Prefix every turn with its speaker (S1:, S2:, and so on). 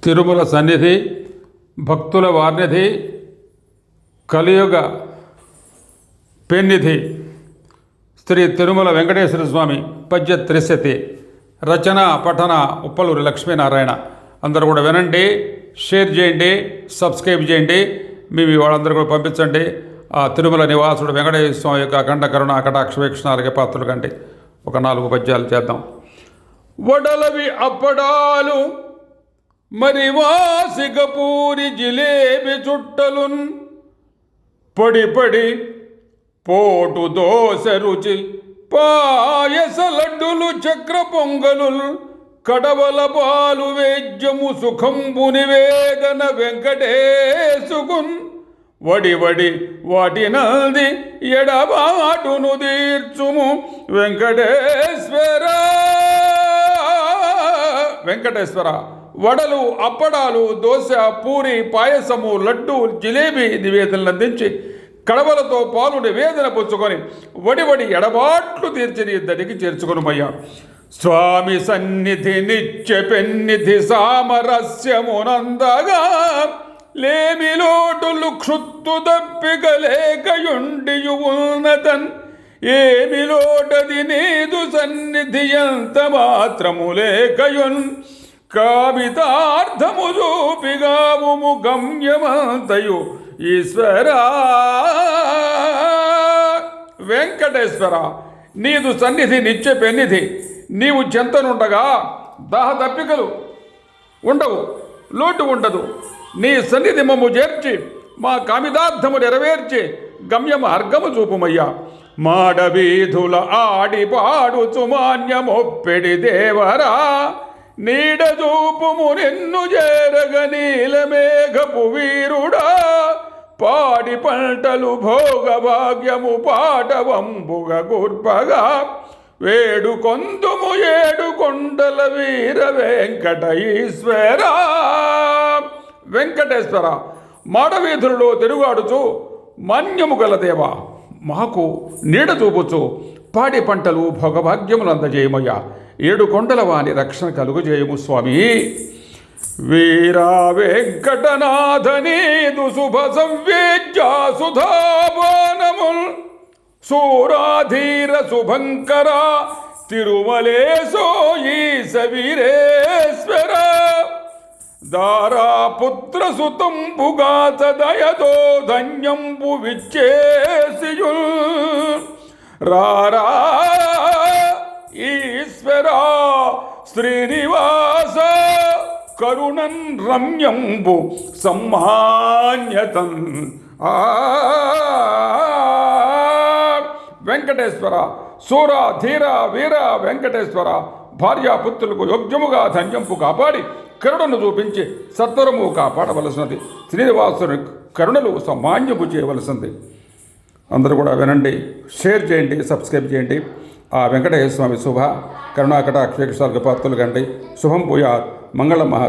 S1: తిరుమల సన్నిధి, భక్తుల వార్నిధి, కలియుగ పెన్నిధి శ్రీ తిరుమల వెంకటేశ్వర స్వామి పద్య త్రిశతి. రచన పఠన ఉప్పలూరి లక్ష్మీనారాయణ. అందరూ కూడా వినండి, షేర్ చేయండి, సబ్స్క్రైబ్ చేయండి. మీ వాళ్ళందరూ కూడా పంపించండి. ఆ తిరుమల నివాసుడు వెంకటేశ్వర స్వామి యొక్క అఖండ కరుణ కటాక్ష వీక్షణాలకి పాత్రలు కండి. ఒక 4 పద్యాలు చేద్దాం. వడలవి అప్పడాలు మరి వాసిక పూరి జిలేబి చుట్టలున్ పొడి పొడి పోటు దోశ రుచి పాయస లడ్డులు చక్ర పొంగలుల్ కడవల పాలు వేద్యము సుఖంబు నివేదన వెంకటేశుకున్ వడి వడి వాటినది ఎడబాటును తీర్చుము వెంకటేశ్వర. వడలు, అప్పడాలు, దోశ, పూరి, పాయసము, లడ్డు, జిలేబీ నివేదనలు అందించి కడవలతో పాలు నివేదన పుచ్చుకొని వడి వడి ఎడబాట్లు తీర్చని ఇద్దరికి చేర్చుకొనుమయ్యా. స్వామి సన్నిధి నిత్య పెన్నిధి సామరస్యమునందగా లేమి లోటులు క్షుత్తు దప్పికలేకయుండియు ఉన్నతన్ ఏమి లోటది నీదు సన్నిధి ఎంత మాత్రము లేకయున్ కావితార్థము చూపిగావుము గమ్యమంతయు ఈశ్వరా. వెంకటేశ్వర, నీదు సన్నిధి నిత్య పెన్నిధి. నీవు చెంతనుండగా దాహ దప్పికలు ఉండవు, లోటు ఉండదు. నీ సన్నిధి మమ్ము చేర్చి మా కామిదార్థము నెరవేర్చి గమ్య మార్గము చూపుమయ్యా. మాడవీధుల ఆడి పాడుచు మాన్యమొప్పెడి దేవరా నీడ చూపుము నిన్ను చేరగ నీలమేఘపు వీరుడా. పాడి పంటలు భోగ భాగ్యము పాటవంబుగ గుర్పగా వేడు కొందుము 7 కొండల వీర వెంకట ఈశ్వరా. వెంకటేశ్వర, మాడవీధులలో తిరుగాడుచు మాన్యము గల దేవా, మాకు నీడ చూపుచు పాడి పంటలు భోగభాగ్యములు అందజేయమయ్యా. 7 కొండల వాని రక్షణ కలుగుజేయము స్వామి. వీరా వెంకటనాథనీదు శుభ సంవేద్యా సుధాపానముల్ సూరాధీర శుభంకర తిరుమలేశో ఈశ వీరేశ్వర. దారాపుత్ర సుతంబుగాత దయతో ధన్యంబు విచ్చేసియుల్ రారా ఈశ్వరా. శ్రీనివాస కరుణన్ రమ్యంబు సమ్మాన్యతం. వెంకటేశ్వర, సూర ధీర వీర వెంకటేశ్వర, భార్యాపుత్రులకు యోగ్యముగా ధన్యంపు కాపాడి కరుణను చూపించి సత్వరము కాపాడవలసినది. శ్రీనివాసుని కరుణలు సమాన్యము చేయవలసింది. అందరూ కూడా వినండి, షేర్ చేయండి, సబ్స్క్రైబ్ చేయండి. ఆ వెంకటేశ్వర స్వామి శుభ కరుణాకటాక్ష పాత్రలు కండి. శుభం భూయాత్. మంగళం మహా.